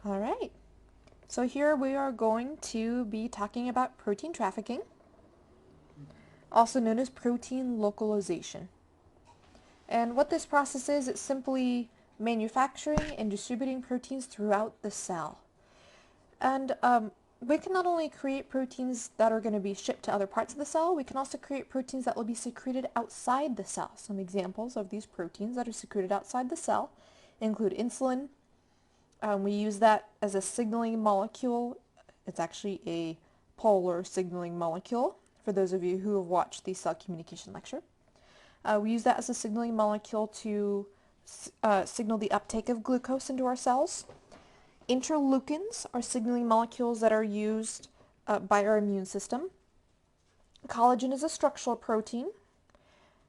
All right, so here we are going to be talking about protein trafficking, also known as protein localization. And what this process is, it's simply manufacturing and distributing proteins throughout the cell. And we can not only create proteins that are going to be shipped to other parts of the cell, we can also create proteins that will be secreted outside the cell. Some examples of these proteins that are secreted outside the cell include insulin. We use that as a signaling molecule. It's actually a polar signaling molecule, for those of you who have watched the cell communication lecture. We use that as a signaling molecule to signal the uptake of glucose into our cells. Interleukins are signaling molecules that are used by our immune system. Collagen is a structural protein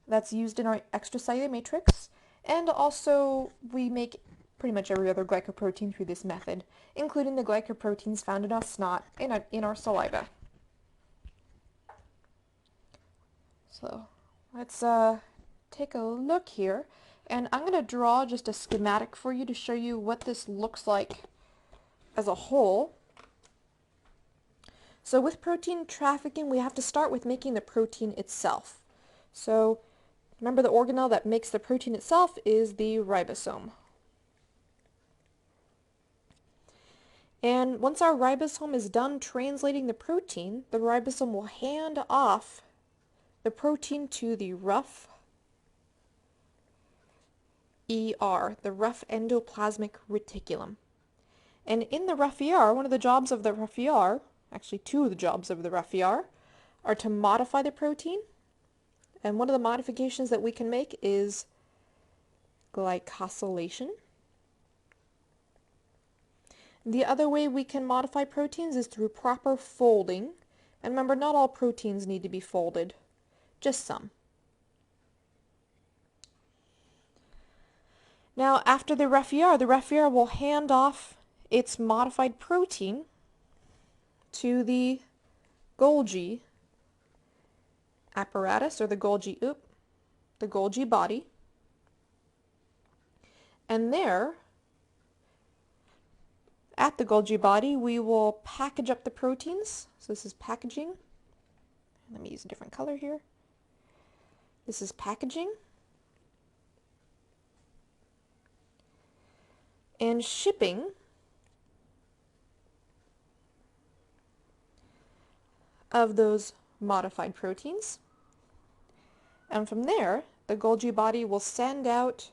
that's used in our extracellular matrix. And also, we make pretty much every other glycoprotein through this method, including the glycoproteins found in our snot and in our saliva. So let's take a look here, and I'm going to draw just a schematic for you to show you what this looks like as a whole. So with protein trafficking, we have to start with making the protein itself. So remember, the organelle that makes the protein itself is the ribosome. And once our ribosome is done translating the protein, the ribosome will hand off the protein to the rough ER, the rough endoplasmic reticulum. And in the rough ER, one of the jobs of the rough ER, actually two of the jobs of the rough ER, are to modify the protein. And one of the modifications that we can make is glycosylation. The other way we can modify proteins is through proper folding. And remember, not all proteins need to be folded, just some. Now, after the rough ER will hand off its modified protein to the Golgi apparatus, or the Golgi body. And there, at the Golgi body, we will package up the proteins. So this is packaging. Let me use a different color here. This is packaging. And shipping of those modified proteins. And from there, the Golgi body will send out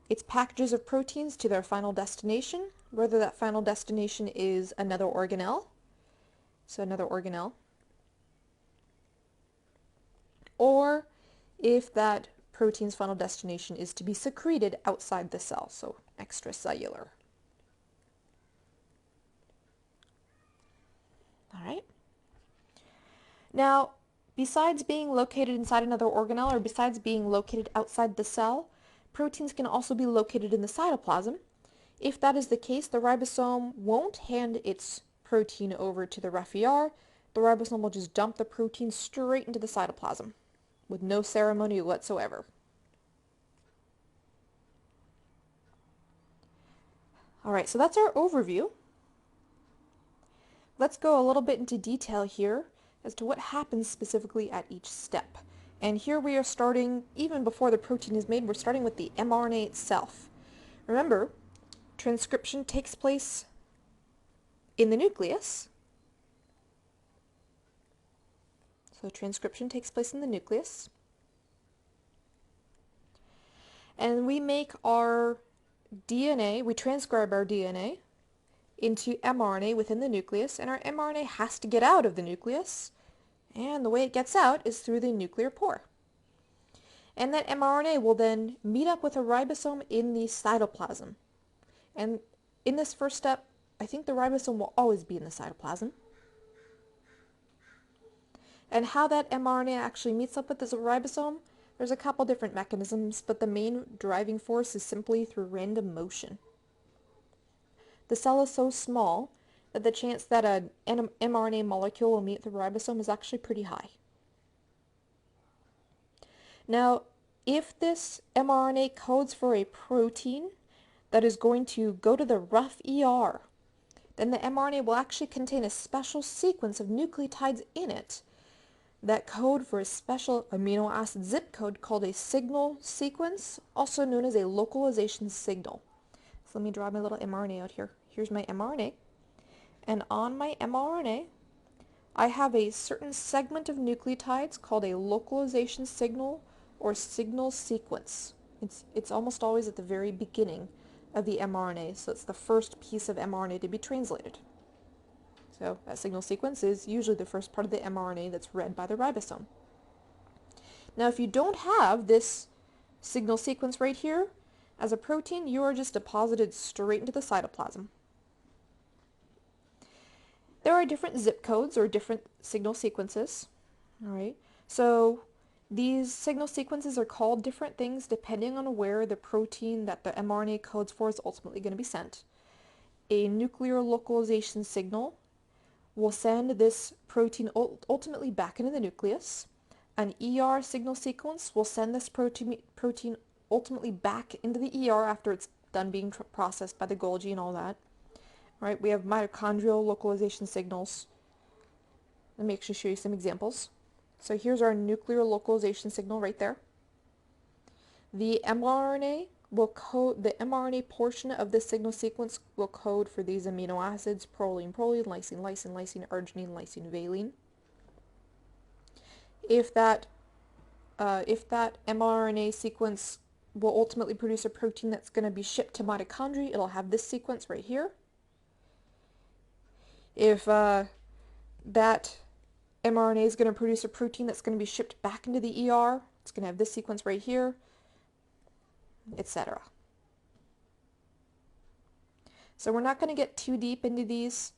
its packages of proteins to their final destination, whether that final destination is another organelle, or if that protein's final destination is to be secreted outside the cell, so extracellular. All right. Now, besides being located inside another organelle, or besides being located outside the cell, proteins can also be located in the cytoplasm. If that is the case, the ribosome won't hand its protein over to the rough ER. The ribosome will just dump the protein straight into the cytoplasm with no ceremony whatsoever. All right, so that's our overview. Let's go a little bit into detail here as to what happens specifically at each step. And here we are starting, even before the protein is made, we're starting with the mRNA itself. Remember, transcription takes place in the nucleus. So transcription takes place in the nucleus. And we make our DNA, we transcribe our DNA into mRNA within the nucleus, and our mRNA has to get out of the nucleus, and the way it gets out is through the nuclear pore. And that mRNA will then meet up with a ribosome in the cytoplasm. And in this first step, I think the ribosome will always be in the cytoplasm. And how that mRNA actually meets up with this ribosome, there's a couple different mechanisms, but the main driving force is simply through random motion. The cell is so small that the chance that an mRNA molecule will meet the ribosome is actually pretty high. Now, if this mRNA codes for a protein that is going to go to the rough ER. Then the mRNA will actually contain a special sequence of nucleotides in it that code for a special amino acid zip code called a signal sequence, also known as a localization signal. So let me draw my little mRNA out here. Here's my mRNA. And on my mRNA, I have a certain segment of nucleotides called a localization signal or signal sequence. It's almost always at the very beginning of the mRNA, so it's the first piece of mRNA to be translated. So that signal sequence is usually the first part of the mRNA that's read by the ribosome. Now if you don't have this signal sequence right here, as a protein, you are just deposited straight into the cytoplasm. There are different zip codes or different signal sequences. All right. So these signal sequences are called different things depending on where the protein that the mRNA codes for is ultimately going to be sent. A nuclear localization signal will send this protein ultimately back into the nucleus. An ER signal sequence will send this protein ultimately back into the ER after it's done being processed by the Golgi and all that. Right, we have mitochondrial localization signals. Let me actually show you some examples. So here's our nuclear localization signal right there. The mRNA will code, the mRNA portion of this signal sequence will code for these amino acids, proline, proline, lysine, lysine, lysine, arginine, lysine, valine. If that mRNA sequence will ultimately produce a protein that's going to be shipped to mitochondria, it'll have this sequence right here. If that mRNA is going to produce a protein that's going to be shipped back into the ER, it's going to have this sequence right here, etc. So we're not going to get too deep into these.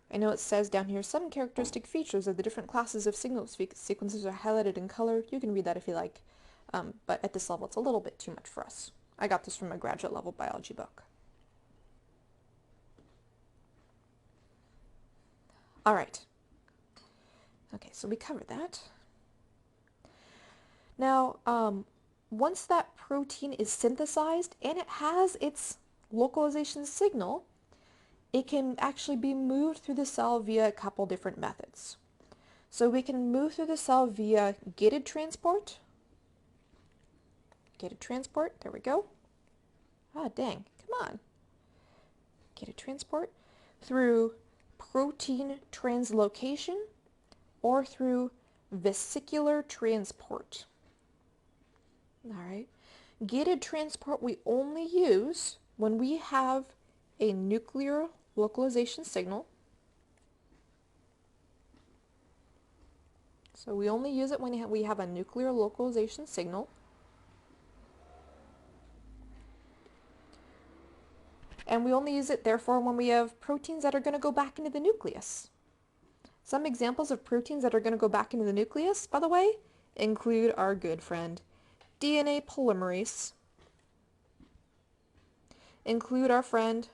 I know it says down here, some characteristic features of the different classes of signal sequences are highlighted in color. You can read that if you like, but at this level it's a little bit too much for us. I got this from a graduate level biology book. All right. Okay, so we covered that. Now, once that protein is synthesized and it has its localization signal, it can actually be moved through the cell via a couple different methods. So we can move through the cell via gated transport. Gated transport, there we go. Ah, dang, come on. Gated transport through protein translocation or through vesicular transport. All right. Gated transport we only use when we have a nuclear localization signal. So we only use it when we have a nuclear localization signal. And we only use it, therefore, when we have proteins that are going to go back into the nucleus. Some examples of proteins that are going to go back into the nucleus, by the way, include our good friend DNA polymerase, include our friend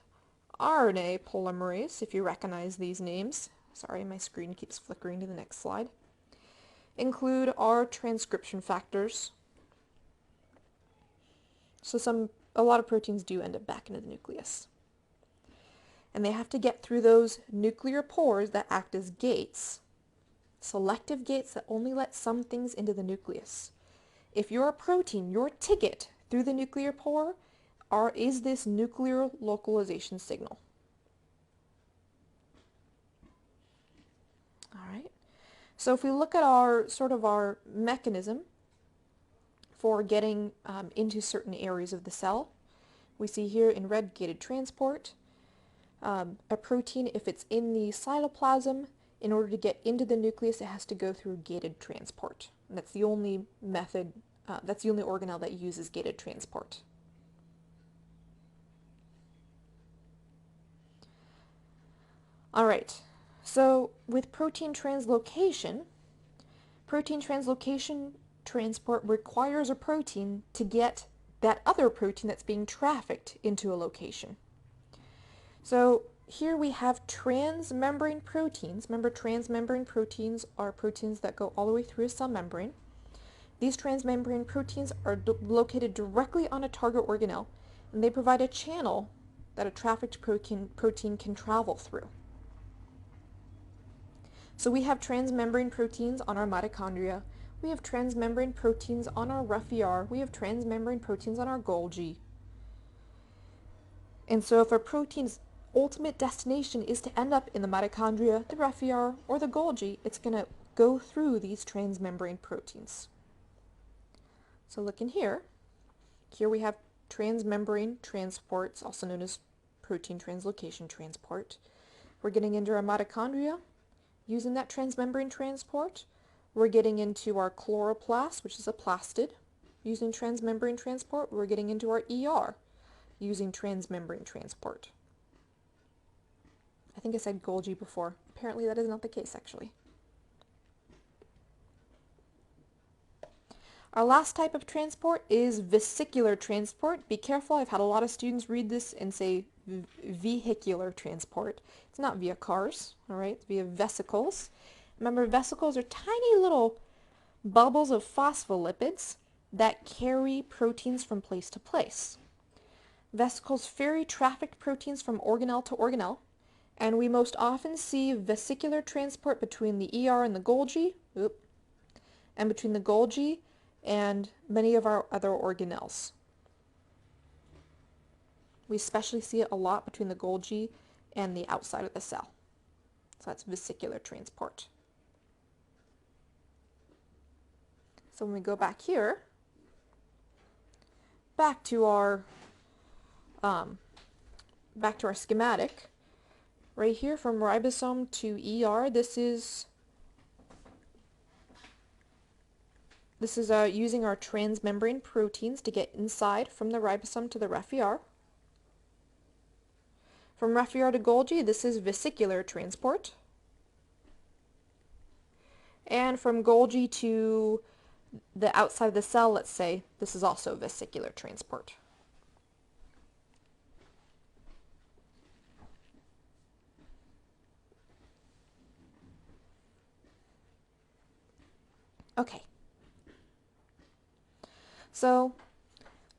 RNA polymerase, if you recognize these names. Sorry, my screen keeps flickering to the next slide. Include our transcription factors. So a lot of proteins do end up back into the nucleus. And they have to get through those nuclear pores that act as gates, selective gates that only let some things into the nucleus. If you're a protein, your ticket through the nuclear pore is this nuclear localization signal. All right. So if we look at our mechanism for getting into certain areas of the cell, we see here in red gated transport. A protein, if it's in the cytoplasm, in order to get into the nucleus, it has to go through gated transport. And that's the only method, that's the only organelle that uses gated transport. All right, so with protein translocation transport requires a protein to get that other protein that's being trafficked into a location. So here we have transmembrane proteins. Remember, transmembrane proteins are proteins that go all the way through a cell membrane. These transmembrane proteins are located directly on a target organelle, and they provide a channel that a trafficked protein can travel through. So we have transmembrane proteins on our mitochondria, we have transmembrane proteins on our rough ER, we have transmembrane proteins on our Golgi. And so if a protein's ultimate destination is to end up in the mitochondria, the rough ER, or the Golgi, it's going to go through these transmembrane proteins. So look in here. Here we have transmembrane transports, also known as protein translocation transport. We're getting into our mitochondria using that transmembrane transport. We're getting into our chloroplast, which is a plastid, using transmembrane transport. We're getting into our ER using transmembrane transport. I think I said Golgi before. Apparently that is not the case, actually. Our last type of transport is vesicular transport. Be careful, I've had a lot of students read this and say vehicular transport. It's not via cars, all right? It's via vesicles. Remember, vesicles are tiny little bubbles of phospholipids that carry proteins from place to place. Vesicles ferry trafficked proteins from organelle to organelle, and we most often see vesicular transport between the ER and the Golgi, and between the Golgi and many of our other organelles. We especially see it a lot between the Golgi and the outside of the cell. So that's vesicular transport. So when we go back here, back to our schematic, right here from ribosome to ER, this is using our transmembrane proteins to get inside from the ribosome to the rough ER. From rough ER to Golgi, this is vesicular transport. And from Golgi to the outside of the cell, let's say, this is also vesicular transport. Okay. So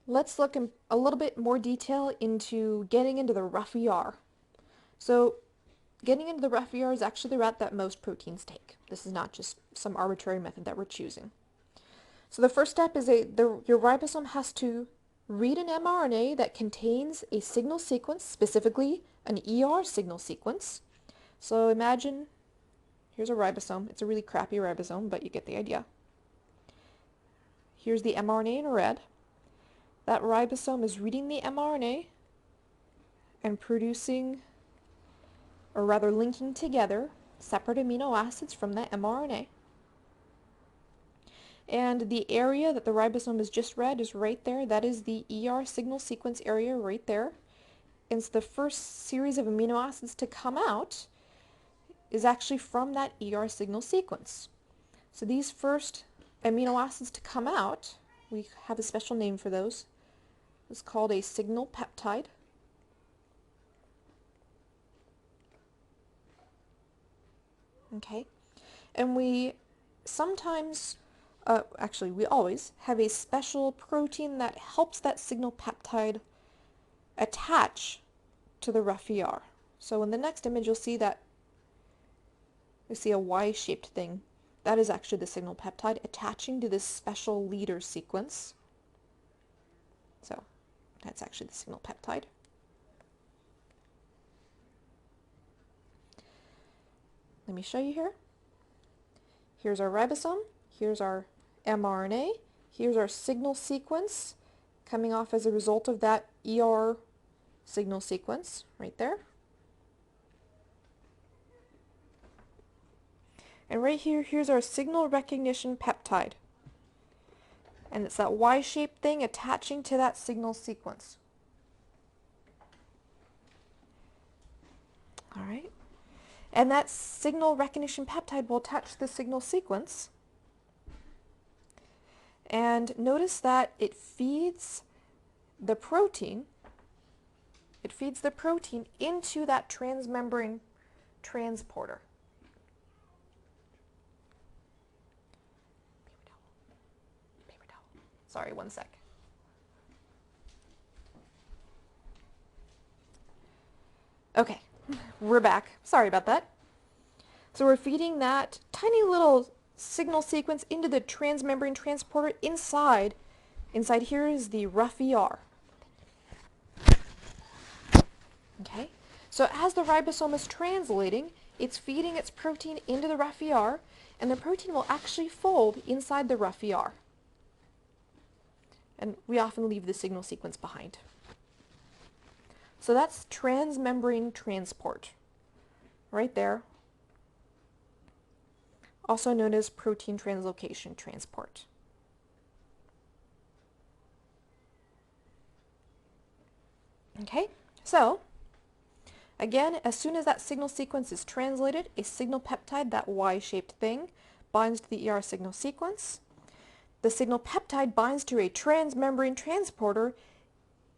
let's look in a little bit more detail into getting into the rough ER. So getting into the rough ER is actually the route that most proteins take. This is not just some arbitrary method that we're choosing. So the first step is your ribosome has to read an mRNA that contains a signal sequence, specifically an ER signal sequence. So imagine, here's a ribosome. It's a really crappy ribosome, but you get the idea. Here's the mRNA in red. That ribosome is reading the mRNA and producing, or rather linking together, separate amino acids from that mRNA. And the area that the ribosome has just read is right there. That is the ER signal sequence area right there. And so the first series of amino acids to come out is actually from that ER signal sequence. So these first amino acids to come out, we have a special name for those. It's called a signal peptide. Okay, and we sometimes, actually we always, have a special protein that helps that signal peptide attach to the rough ER. So in the next image you'll see that you see a Y-shaped thing. That is actually the signal peptide attaching to this special leader sequence. So that's actually the signal peptide. Let me show you here. Here's our ribosome, here's our mRNA, here's our signal sequence coming off as a result of that ER signal sequence right there. And right here, here's our signal recognition peptide. And it's that Y-shaped thing attaching to that signal sequence. All right. And that signal recognition peptide will attach to the signal sequence. And notice that it feeds the protein into that transmembrane transporter. Paper towel. Sorry, one sec. Okay, we're back. Sorry about that. So we're feeding that tiny little signal sequence into the transmembrane transporter inside. Inside here is the rough ER. Okay, so as the ribosome is translating, it's feeding its protein into the rough ER, and the protein will actually fold inside the rough ER. And we often leave the signal sequence behind. So that's transmembrane transport, right there, also known as protein translocation transport. Okay, so again, as soon as that signal sequence is translated, a signal peptide, that Y-shaped thing, binds to the ER signal sequence. The signal peptide binds to a transmembrane transporter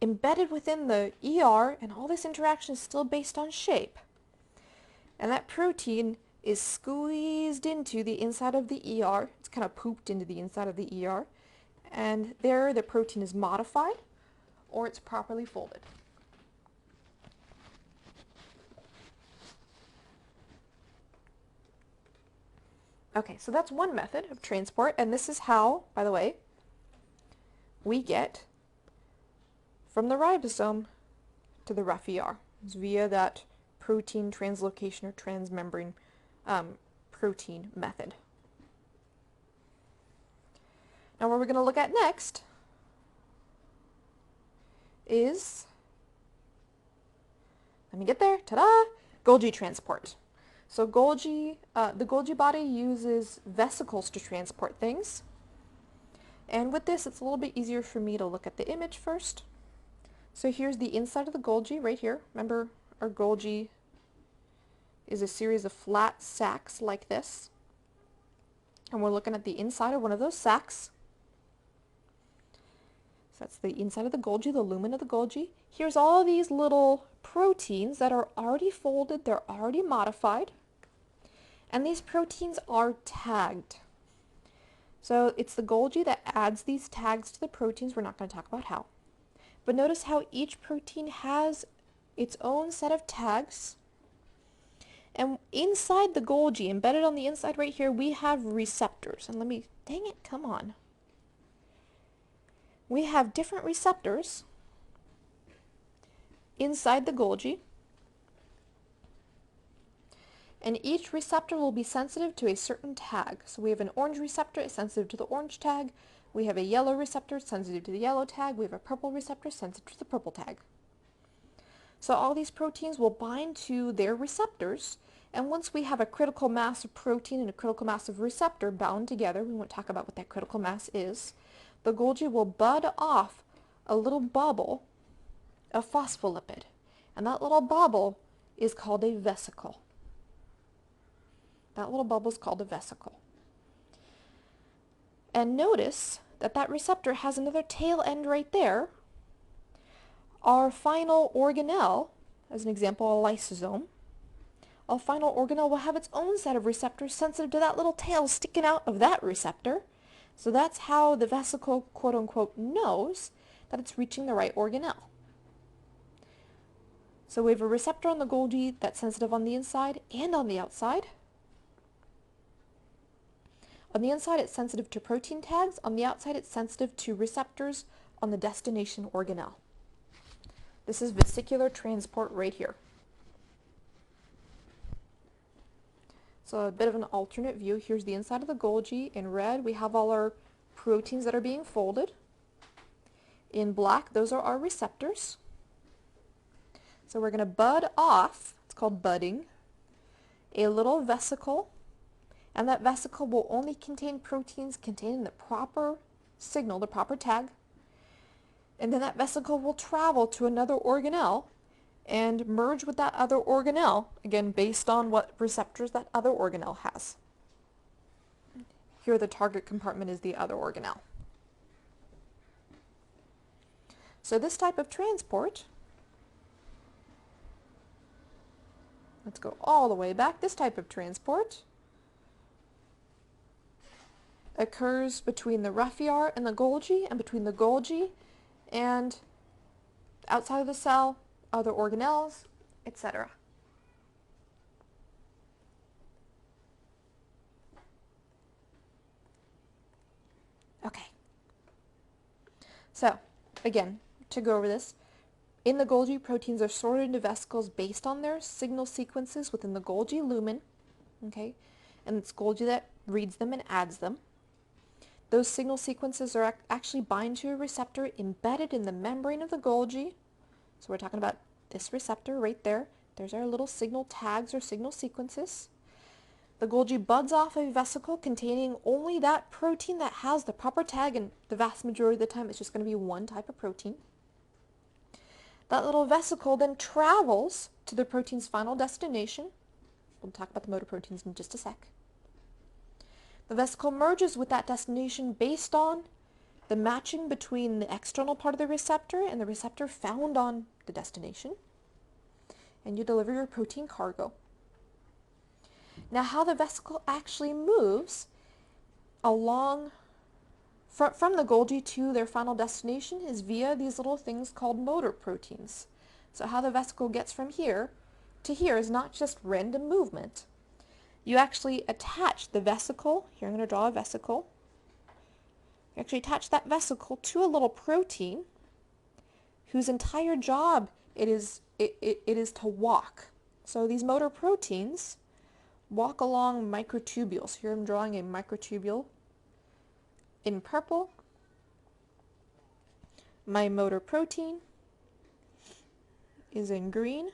embedded within the ER, and all this interaction is still based on shape. And that protein is squeezed into the inside of the ER. It's kind of pooped into the inside of the ER. And there the protein is modified, or it's properly folded. Okay, so that's one method of transport, and this is how, by the way, we get from the ribosome to the rough ER. It's via that protein translocation or transmembrane protein method. Now what we're going to look at next is, let me get there, ta-da, Golgi transport. So the Golgi body uses vesicles to transport things. And with this, it's a little bit easier for me to look at the image first. So here's the inside of the Golgi right here. Remember, our Golgi is a series of flat sacs like this. And we're looking at the inside of one of those sacs. So that's the inside of the Golgi, the lumen of the Golgi. Here's all these little proteins that are already folded, they're already modified. And these proteins are tagged. So it's the Golgi that adds these tags to the proteins. We're not going to talk about how. But notice how each protein has its own set of tags. And inside the Golgi, embedded on the inside right here, we have receptors. And dang it, come on. We have different receptors inside the Golgi. And each receptor will be sensitive to a certain tag. So we have an orange receptor, it's sensitive to the orange tag. We have a yellow receptor, sensitive to the yellow tag. We have a purple receptor, sensitive to the purple tag. So all these proteins will bind to their receptors, and once we have a critical mass of protein and a critical mass of receptor bound together, we won't talk about what that critical mass is, the Golgi will bud off a little bubble of phospholipid. And that little bubble is called a vesicle. That little bubble is called a vesicle. And notice that that receptor has another tail end right there. Our final organelle, as an example, a lysosome, our final organelle will have its own set of receptors sensitive to that little tail sticking out of that receptor. So that's how the vesicle, quote unquote, knows that it's reaching the right organelle. So we have a receptor on the Golgi that's sensitive on the inside and on the outside. On the inside, it's sensitive to protein tags. On the outside, it's sensitive to receptors on the destination organelle. This is vesicular transport right here. So a bit of an alternate view. Here's the inside of the Golgi. In red, we have all our proteins that are being folded. In black, those are our receptors. So we're going to bud off, it's called budding, a little vesicle. And that vesicle will only contain proteins containing the proper signal, the proper tag. And then that vesicle will travel to another organelle and merge with that other organelle, again based on what receptors that other organelle has. Here the target compartment is the other organelle. So this type of transport, let's go all the way back, this type of transport occurs between the rough ER and the Golgi, and between the Golgi and outside of the cell, other organelles, etc. Okay. So, again, to go over this, in the Golgi, proteins are sorted into vesicles based on their signal sequences within the Golgi lumen, okay? And it's Golgi that reads them and adds them. Those signal sequences are actually bind to a receptor embedded in the membrane of the Golgi. So we're talking about this receptor right there. There's our little signal tags or signal sequences. The Golgi buds off a vesicle containing only that protein that has the proper tag, and the vast majority of the time it's just going to be one type of protein. That little vesicle then travels to the protein's final destination. We'll talk about the motor proteins in just a sec. The vesicle merges with that destination based on the matching between the external part of the receptor and the receptor found on the destination. And you deliver your protein cargo. Now, how the vesicle actually moves along from the Golgi to their final destination is via these little things called motor proteins. So how the vesicle gets from here to here is not just random movement. You actually attach the vesicle, here I'm going to draw a vesicle, you actually attach that vesicle to a little protein whose entire job it is to walk. So these motor proteins walk along microtubules. Here I'm drawing a microtubule in purple. My motor protein is in green.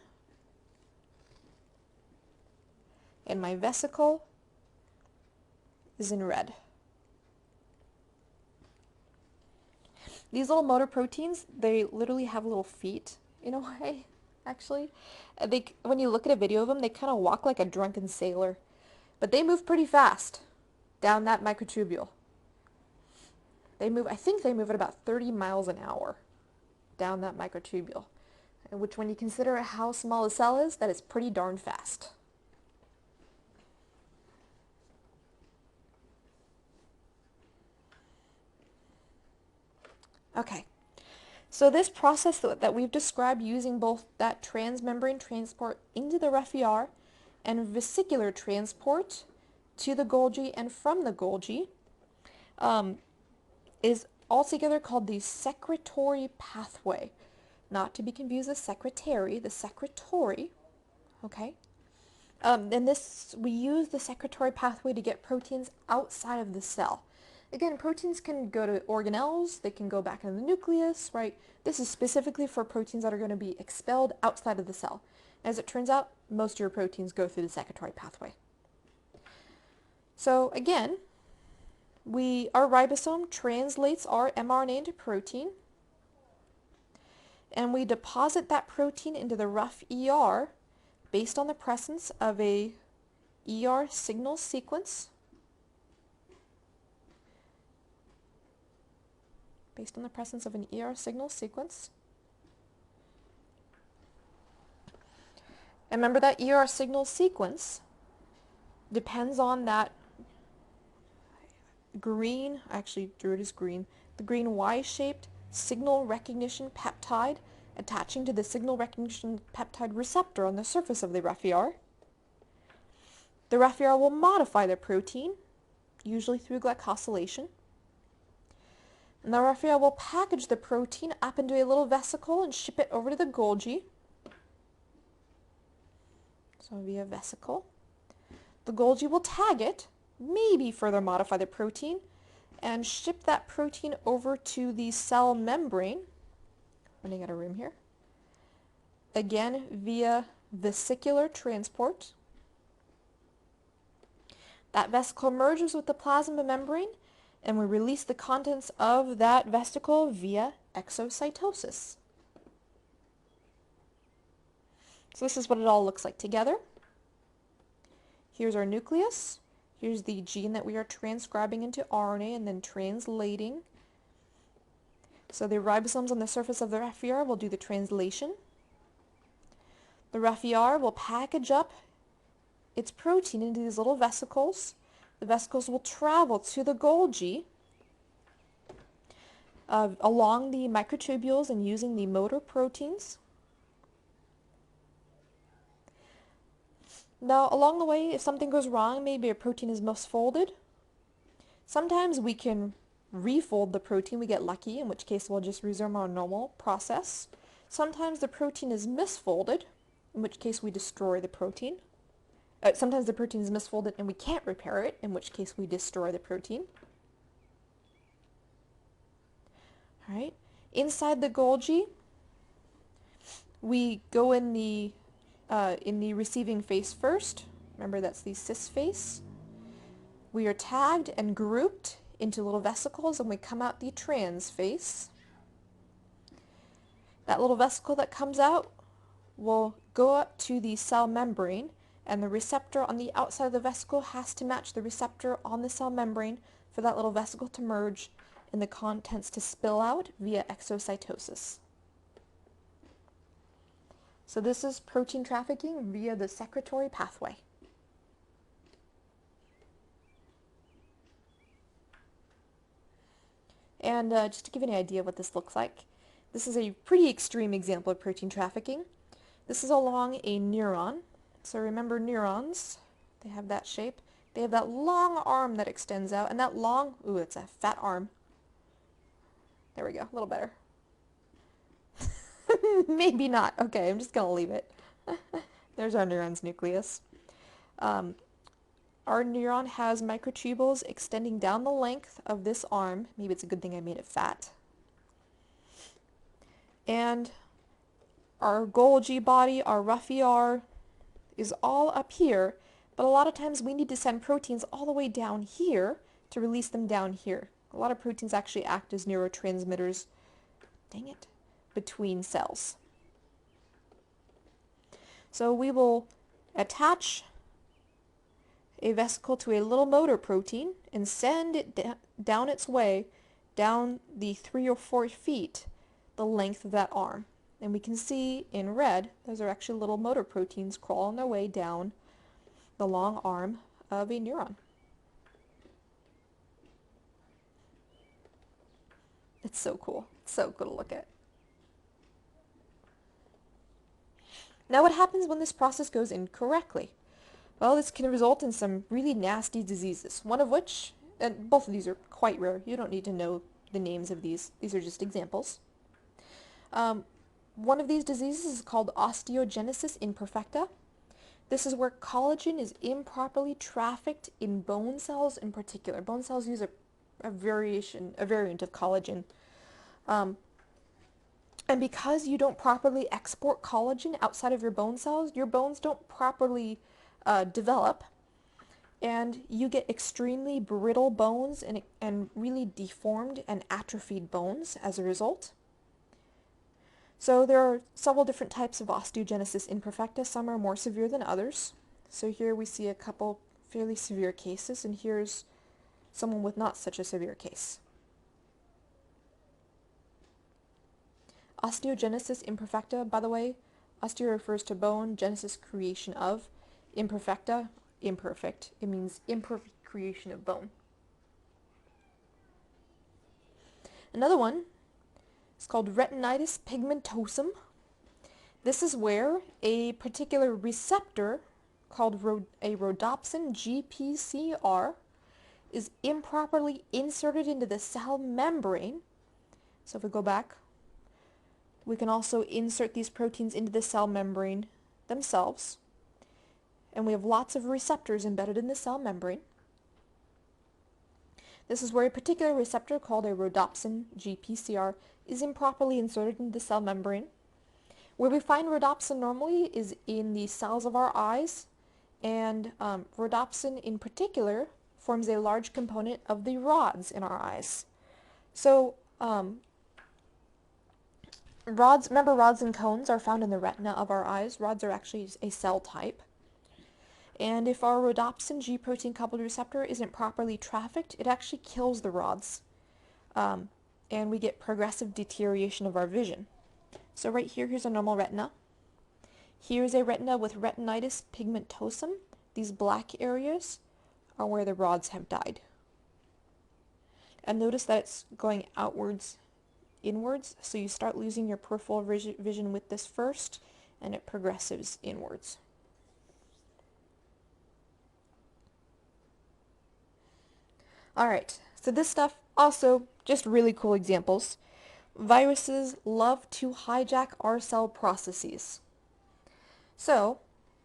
And my vesicle is in red. These little motor proteins, they literally have little feet in a way, actually. When you look at a video of them, they kind of walk like a drunken sailor. But they move pretty fast down that microtubule. I think they move at about 30 miles an hour down that microtubule. Which, when you consider how small a cell is, that is pretty darn fast. Okay, so this process that we've described using both that transmembrane transport into the rough ER and vesicular transport to the Golgi and from the Golgi is altogether called the secretory pathway. Not to be confused with secretary, the secretory, okay? And we use the secretory pathway to get proteins outside of the cell. Again, proteins can go to organelles, they can go back into the nucleus, right? This is specifically for proteins that are going to be expelled outside of the cell. As it turns out, most of your proteins go through the secretory pathway. So again, our ribosome translates our mRNA into protein, and we deposit that protein into the rough ER based on the presence of a ER signal sequence. Based on the presence of an ER signal sequence. And remember that ER signal sequence depends on that green, I actually drew it as green, the green Y-shaped signal recognition peptide attaching to the signal recognition peptide receptor on the surface of the rough ER. The rough ER will modify the protein, usually through glycosylation. And the rough ER will package the protein up into a little vesicle and ship it over to the Golgi. So via vesicle. The Golgi will tag it, maybe further modify the protein, and ship that protein over to the cell membrane. Running out of room here. Again, via vesicular transport. That vesicle merges with the plasma membrane, and we release the contents of that vesicle via exocytosis. So this is what it all looks like together. Here's our nucleus. Here's the gene that we are transcribing into RNA and then translating. So the ribosomes on the surface of the rough ER will do the translation. The rough ER will package up its protein into these little vesicles. The vesicles will travel to the Golgi along the microtubules and using the motor proteins. Now, along the way, if something goes wrong, maybe a protein is misfolded, sometimes we can refold the protein. We get lucky, in which case we'll just resume our normal process. Sometimes the protein is misfolded, in which case we destroy the protein. Sometimes the protein is misfolded and we can't repair it, in which case we destroy the protein. All right. Inside the Golgi, we go in the receiving phase first. Remember, that's the cis phase. We are tagged and grouped into little vesicles, and we come out the trans phase. That little vesicle that comes out will go up to the cell membrane, and the receptor on the outside of the vesicle has to match the receptor on the cell membrane for that little vesicle to merge and the contents to spill out via exocytosis. So this is protein trafficking via the secretory pathway. And just to give you an idea of what this looks like, this is a pretty extreme example of protein trafficking. This is along a neuron. So remember neurons, they have that shape. They have that long arm that extends out, and that long, ooh, it's a fat arm. There we go, a little better. Maybe not. Okay, I'm just going to leave it. There's our neuron's nucleus. Our neuron has microtubules extending down the length of this arm. Maybe it's a good thing I made it fat. And our Golgi body, our rough ER, is all up here, but a lot of times we need to send proteins all the way down here to release them down here. A lot of proteins actually act as neurotransmitters, dang it, between cells. So we will attach a vesicle to a little motor protein and send it down its way, down the 3 or 4 feet, the length of that arm. And we can see in red, those are actually little motor proteins crawling their way down the long arm of a neuron. It's so cool. It's so cool to look at. Now what happens when this process goes incorrectly? Well, this can result in some really nasty diseases, one of which, and both of these are quite rare, you don't need to know the names of these are just examples. One of these diseases is called osteogenesis imperfecta. This is where collagen is improperly trafficked in bone cells in particular. Bone cells use a variant of collagen. And because you don't properly export collagen outside of your bone cells, your bones don't properly develop, and you get extremely brittle bones and really deformed and atrophied bones as a result. So there are several different types of osteogenesis imperfecta. Some are more severe than others. So here we see a couple fairly severe cases, and here's someone with not such a severe case. Osteogenesis imperfecta, by the way, osteo refers to bone, genesis creation of, imperfecta, imperfect. It means imperfect creation of bone. Another one is called retinitis pigmentosum. This is where a particular receptor called a rhodopsin GPCR is improperly inserted into the cell membrane. So if we go back, we can also insert these proteins into the cell membrane themselves. And we have lots of receptors embedded in the cell membrane. This is where a particular receptor called a rhodopsin GPCR is improperly inserted into the cell membrane. Where we find rhodopsin normally is in the cells of our eyes, and rhodopsin in particular forms a large component of the rods in our eyes. So remember rods and cones are found in the retina of our eyes. Rods are actually a cell type. And if our rhodopsin G protein coupled receptor isn't properly trafficked, it actually kills the rods. And we get progressive deterioration of our vision. So right here, here's a normal retina. Here's a retina with retinitis pigmentosum. These black areas are where the rods have died. And notice that it's going outwards, inwards, so you start losing your peripheral vision with this first, and it progresses inwards. Alright, so this stuff also just really cool examples. Viruses love to hijack our cell processes. So,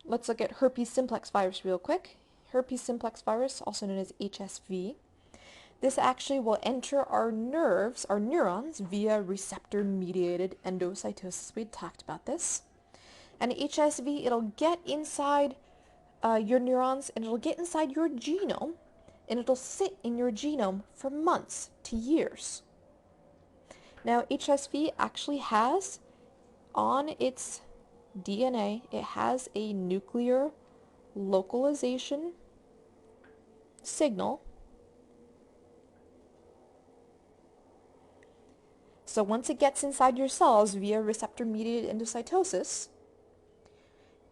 let's look at herpes simplex virus real quick. Herpes simplex virus, also known as HSV. This actually will enter our nerves, our neurons, via receptor-mediated endocytosis. We talked about this. And HSV, it'll get inside your neurons, and it'll get inside your genome, and it'll sit in your genome for months to years. Now, HSV actually has on its DNA, it has a nuclear localization signal. So once it gets inside your cells via receptor-mediated endocytosis,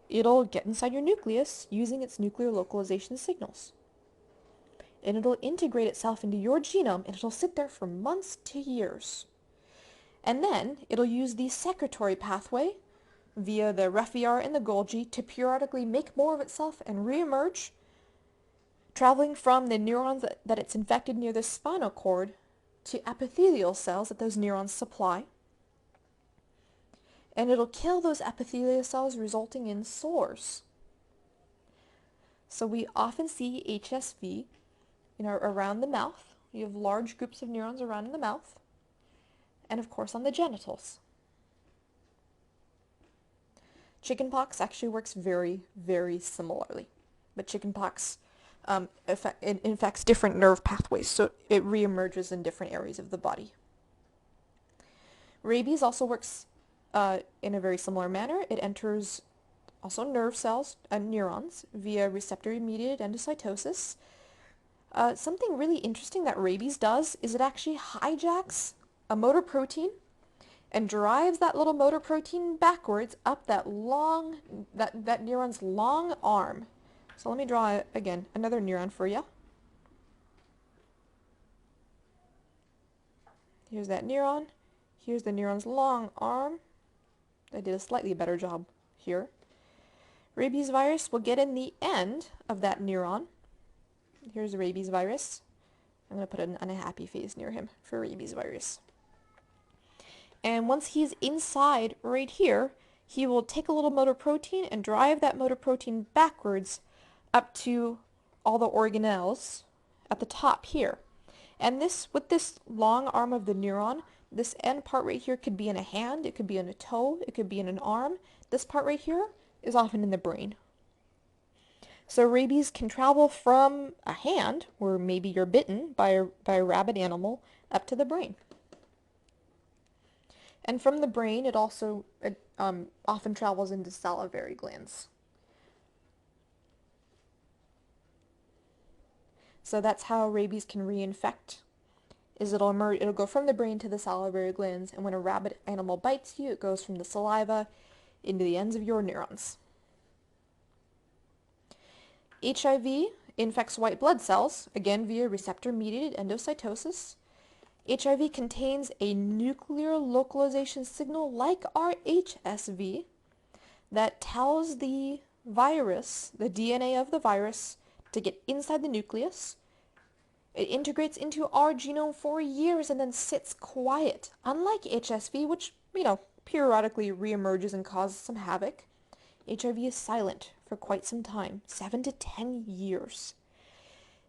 it'll get inside your nucleus using its nuclear localization signals. And it'll integrate itself into your genome, and it'll sit there for months to years. And then it'll use the secretory pathway via the Refiar and the Golgi to periodically make more of itself and reemerge, traveling from the neurons that it's infected near the spinal cord to epithelial cells that those neurons supply. And it'll kill those epithelial cells, resulting in sores. So we often see HSV, around the mouth. You have large groups of neurons around in the mouth, and of course on the genitals. Chickenpox actually works very, very similarly, but chickenpox infects different nerve pathways, so it reemerges in different areas of the body. Rabies also works in a very similar manner. It enters also nerve cells and neurons via receptor-mediated endocytosis. Something really interesting that rabies does is it actually hijacks a motor protein and drives that little motor protein backwards up that neuron's long arm. So let me draw, again, another neuron for you. Here's that neuron. Here's the neuron's long arm. I did a slightly better job here. Rabies virus will get in the end of that neuron. Here's the rabies virus. I'm going to put an unhappy face near him for rabies virus. And once he's inside right here, he will take a little motor protein and drive that motor protein backwards up to all the organelles at the top here. And with this long arm of the neuron, this end part right here could be in a hand, it could be in a toe, it could be in an arm. This part right here is often in the brain. So rabies can travel from a hand, where maybe you're bitten by a rabid animal, up to the brain. And from the brain, it also often travels into salivary glands. So that's how rabies can reinfect, is it'll go from the brain to the salivary glands, and when a rabid animal bites you, it goes from the saliva into the ends of your neurons. HIV infects white blood cells, again via receptor-mediated endocytosis. HIV contains a nuclear localization signal like our HSV that tells the virus, the DNA of the virus, to get inside the nucleus. It integrates into our genome for years and then sits quiet. Unlike HSV, which, periodically reemerges and causes some havoc, HIV is silent for quite some time, 7 to 10 years.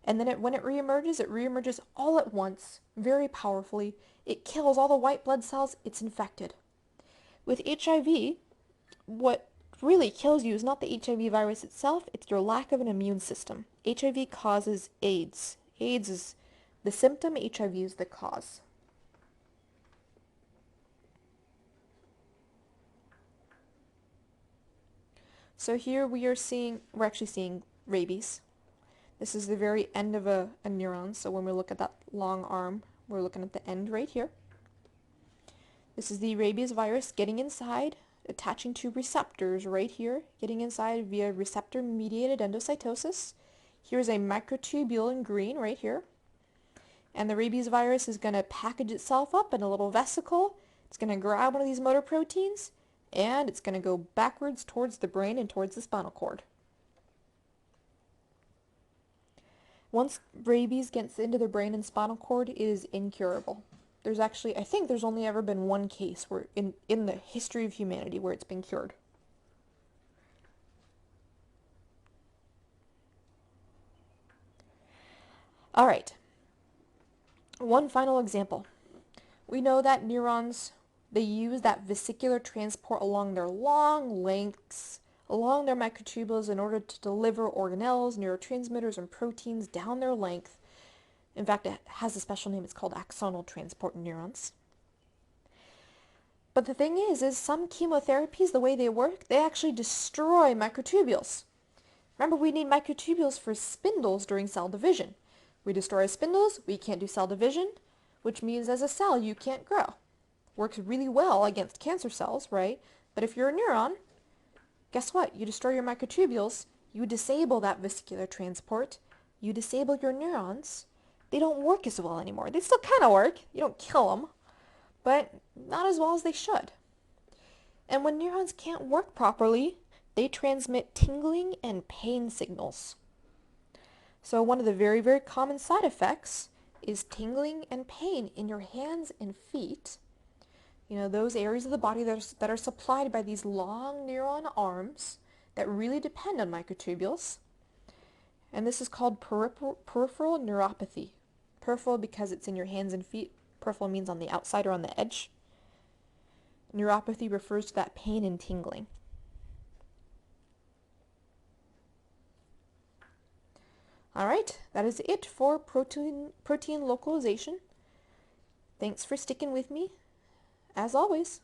And then when it reemerges all at once, very powerfully. It kills all the white blood cells it's infected. With HIV, what really kills you is not the HIV virus itself, it's your lack of an immune system. HIV causes AIDS. AIDS is the symptom, HIV is the cause. So here we're actually seeing rabies. This is the very end of a neuron, so when we look at that long arm, we're looking at the end right here. This is the rabies virus getting inside, attaching to receptors right here, getting inside via receptor-mediated endocytosis. Here's a microtubule in green right here. And the rabies virus is going to package itself up in a little vesicle. It's going to grab one of these motor proteins, and it's going to go backwards towards the brain and towards the spinal cord. Once rabies gets into the brain and spinal cord, it is incurable. There's actually, I think there's only ever been one case where in the history of humanity where it's been cured. All right, one final example. We know that neurons, they use that vesicular transport along their long lengths, along their microtubules in order to deliver organelles, neurotransmitters, and proteins down their length. In fact, it has a special name. It's called axonal transport neurons. But the thing is some chemotherapies, the way they work, they actually destroy microtubules. Remember, we need microtubules for spindles during cell division. We destroy spindles, we can't do cell division, which means as a cell you can't grow. Works really well against cancer cells, right? But if you're a neuron, guess what? You destroy your microtubules, you disable that vesicular transport, you disable your neurons, they don't work as well anymore. They still kind of work, you don't kill them, but not as well as they should. And when neurons can't work properly, they transmit tingling and pain signals. So one of the very, very common side effects is tingling and pain in your hands and feet. You know, those areas of the body that are supplied by these long neuron arms that really depend on microtubules. And this is called peripheral neuropathy. Peripheral because it's in your hands and feet. Peripheral means on the outside or on the edge. Neuropathy refers to that pain and tingling. All right, that is it for protein localization. Thanks for sticking with me, as always.